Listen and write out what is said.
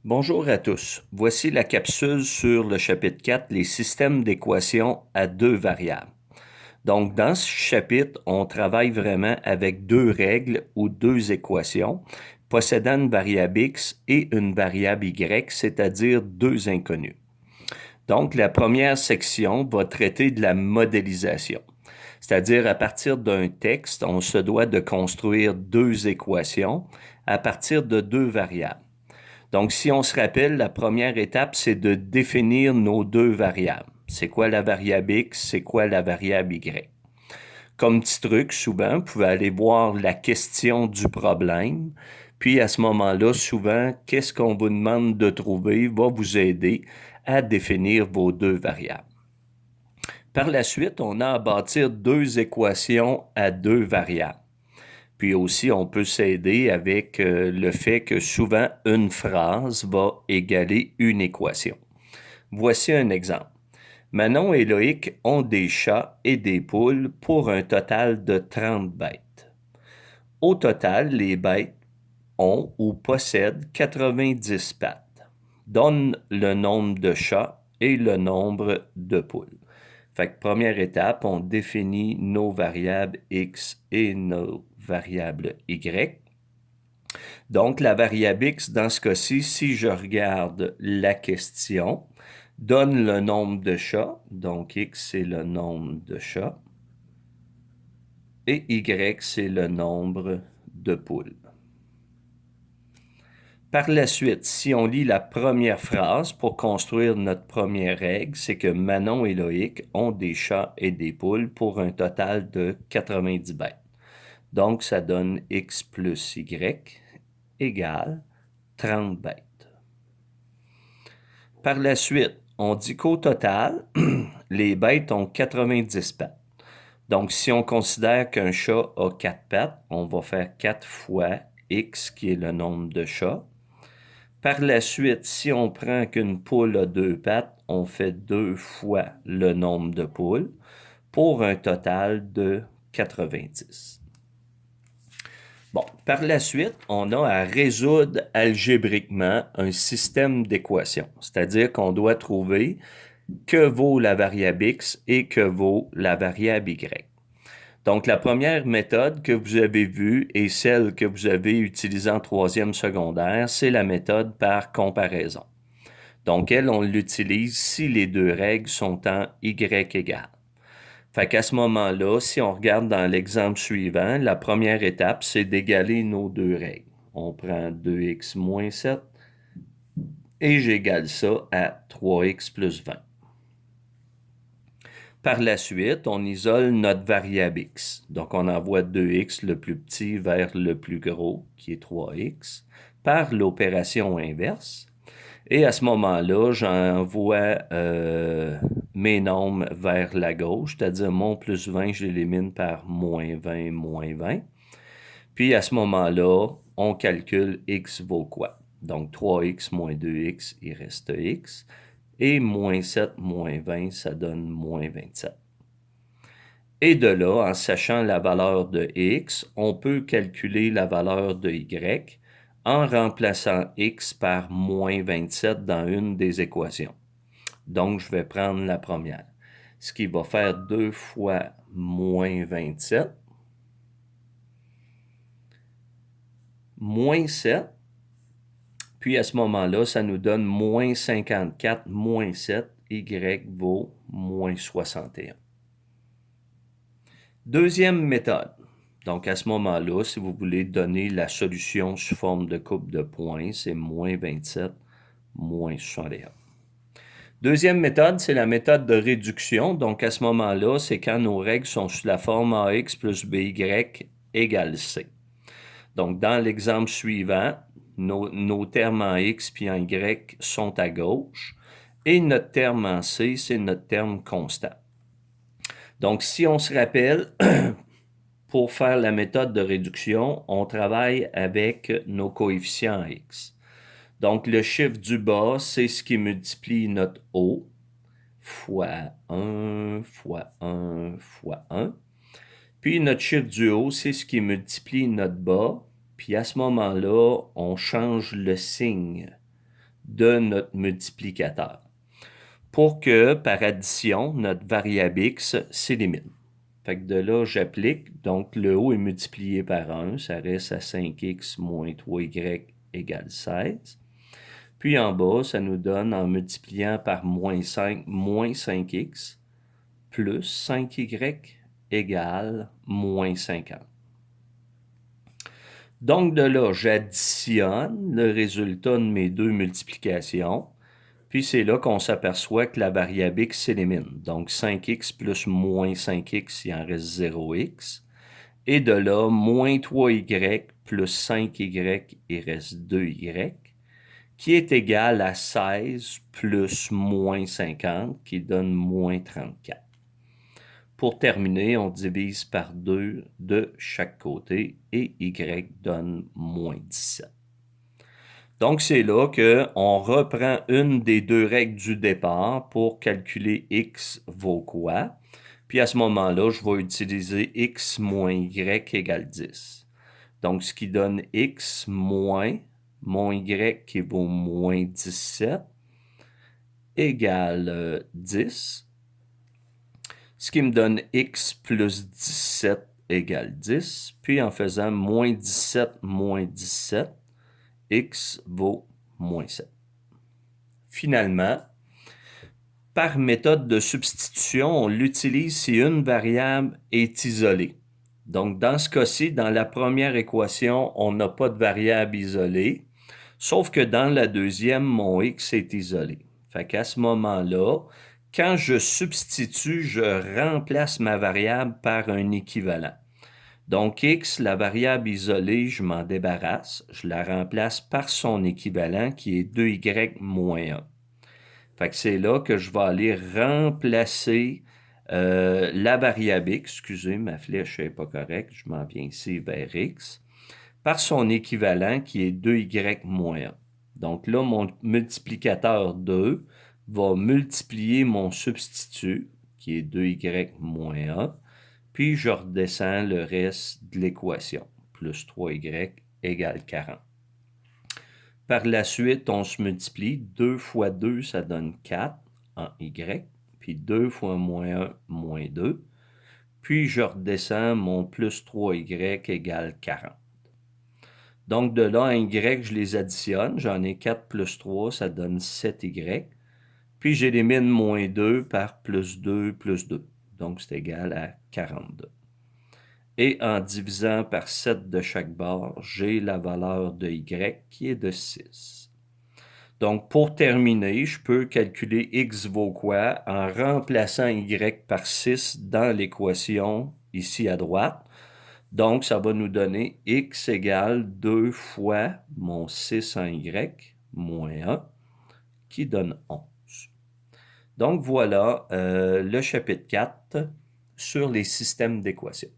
Bonjour à tous. Voici la capsule sur le chapitre 4, les systèmes d'équations à deux variables. Donc, dans ce chapitre, on travaille vraiment avec deux règles ou deux équations possédant une variable x et une variable y, c'est-à-dire deux inconnus. Donc, la première section va traiter de la modélisation, c'est-à-dire à partir d'un texte, on se doit de construire deux équations à partir de deux variables. Donc, si on se rappelle, la première étape, c'est de définir nos deux variables. C'est quoi la variable x, c'est quoi la variable y. Comme petit truc, souvent, vous pouvez aller voir la question du problème, puis à ce moment-là, souvent, qu'est-ce qu'on vous demande de trouver va vous aider à définir vos deux variables. Par la suite, on a à bâtir deux équations à deux variables. Puis aussi, on peut s'aider avec le fait que souvent une phrase va égaler une équation. Voici un exemple. Manon et Loïc ont des chats et des poules pour un total de 30 bêtes. Au total, les bêtes ont ou possèdent 90 pattes. Donne le nombre de chats et le nombre de poules. Fait que première étape, on définit nos variables x et nos variables y. Donc, la variable x, dans ce cas-ci, si je regarde la question, donne le nombre de chats. Donc, x, c'est le nombre de chats. Et y, c'est le nombre de poules. Par la suite, si on lit la première phrase pour construire notre première règle, c'est que Manon et Loïc ont des chats et des poules pour un total de 90 bêtes. Donc, ça donne x plus y égale 30 bêtes. Par la suite, on dit qu'au total, les bêtes ont 90 pattes. Donc, si on considère qu'un chat a 4 pattes, on va faire 4 fois x, qui est le nombre de chats. Par la suite, si on prend qu'une poule a 2 pattes, on fait 2 fois le nombre de poules pour un total de 90. Bon, par la suite, on a à résoudre algébriquement un système d'équations, c'est-à-dire qu'on doit trouver que vaut la variable x et que vaut la variable y. Donc, la première méthode que vous avez vue et celle que vous avez utilisée en troisième secondaire, c'est la méthode par comparaison. Donc, elle, on l'utilise si les deux règles sont en y égale. Fait qu'à ce moment-là, si on regarde dans l'exemple suivant, la première étape, c'est d'égaler nos deux règles. On prend 2x moins 7 et j'égale ça à 3x plus 20. Par la suite, on isole notre variable x. Donc, on envoie 2x, le plus petit, vers le plus gros, qui est 3x, par l'opération inverse. Et à ce moment-là, j'envoie mes nombres vers la gauche, c'est-à-dire mon plus 20, je l'élimine par moins 20, moins 20. Puis à ce moment-là, on calcule x vaut quoi? Donc 3x moins 2x, il reste x. Et moins 7 moins 20, ça donne moins 27. Et de là, en sachant la valeur de x, on peut calculer la valeur de y en remplaçant x par moins 27 dans une des équations. Donc, je vais prendre la première, ce qui va faire 2 fois moins 27, moins 7, puis à ce moment-là, ça nous donne moins 54, moins 7, y vaut moins 61. Deuxième méthode. Donc, à ce moment-là, si vous voulez donner la solution sous forme de coupe de points, c'est moins 27, moins 61. Deuxième méthode, c'est la méthode de réduction. Donc, à ce moment-là, c'est quand nos règles sont sous la forme AX plus BY égale C. Donc, dans l'exemple suivant, nos termes en X puis en Y sont à gauche et notre terme en C, c'est notre terme constant. Donc, si on se rappelle, pour faire la méthode de réduction, on travaille avec nos coefficients X. Donc, le chiffre du bas, c'est ce qui multiplie notre haut, fois 1, fois 1, fois 1. Puis, notre chiffre du haut, c'est ce qui multiplie notre bas. Puis, à ce moment-là, on change le signe de notre multiplicateur pour que, par addition, notre variable x s'élimine. Fait que de là, j'applique. Donc, le haut est multiplié par 1. Ça reste à 5x moins 3y égale 16. Puis en bas, ça nous donne, en multipliant par moins 5, moins 5x plus 5y égale moins 50. Donc, de là, j'additionne le résultat de mes deux multiplications. Puis c'est là qu'on s'aperçoit que la variable x s'élimine. Donc 5x plus moins 5x, il en reste 0x. Et de là, moins 3y plus 5y, il reste 2y, qui est égal à 16 plus moins 50, qui donne moins 34. Pour terminer, on divise par 2 de chaque côté et y donne moins 17. Donc, c'est là qu'on reprend une des deux règles du départ pour calculer x vaut quoi. Puis à ce moment-là, je vais utiliser x moins y égale 10. Donc, ce qui donne x moins mon y qui vaut moins 17 égale 10. Ce qui me donne x plus 17 égale 10. Puis en faisant moins 17 moins 17, x vaut moins 7. Finalement, par méthode de substitution, on l'utilise si une variable est isolée. Donc, dans ce cas-ci, dans la première équation, on n'a pas de variable isolée, sauf que dans la deuxième, mon x est isolé. Fait qu'à ce moment-là, quand je substitue, je remplace ma variable par un équivalent. Donc, x, la variable isolée, je m'en débarrasse. Je la remplace par son équivalent qui est 2y moins 1. Fait que c'est là que je vais aller remplacer la variable x. Excusez, ma flèche n'est pas correcte. Je m'en viens ici vers x. Par son équivalent qui est 2y moins 1. Donc là, mon multiplicateur 2 va multiplier mon substitut qui est 2y moins 1. Puis je redescends le reste de l'équation. Plus 3y égale 40. Par la suite, on se multiplie. 2 fois 2, ça donne 4 en y. Puis 2 fois moins 1, moins 2. Puis je redescends mon plus 3y égale 40. Donc de là, en y, je les additionne. J'en ai 4 plus 3, ça donne 7y. Puis j'élimine moins 2 par plus 2 plus 2. Donc c'est égal à 42. Et en divisant par 7 de chaque bord, j'ai la valeur de y qui est de 6. Donc, pour terminer, je peux calculer x vaut quoi en remplaçant y par 6 dans l'équation ici à droite. Donc, ça va nous donner x égale 2 fois mon 6 en y moins 1 qui donne 11. Donc, voilà le chapitre 4 sur les systèmes d'équations.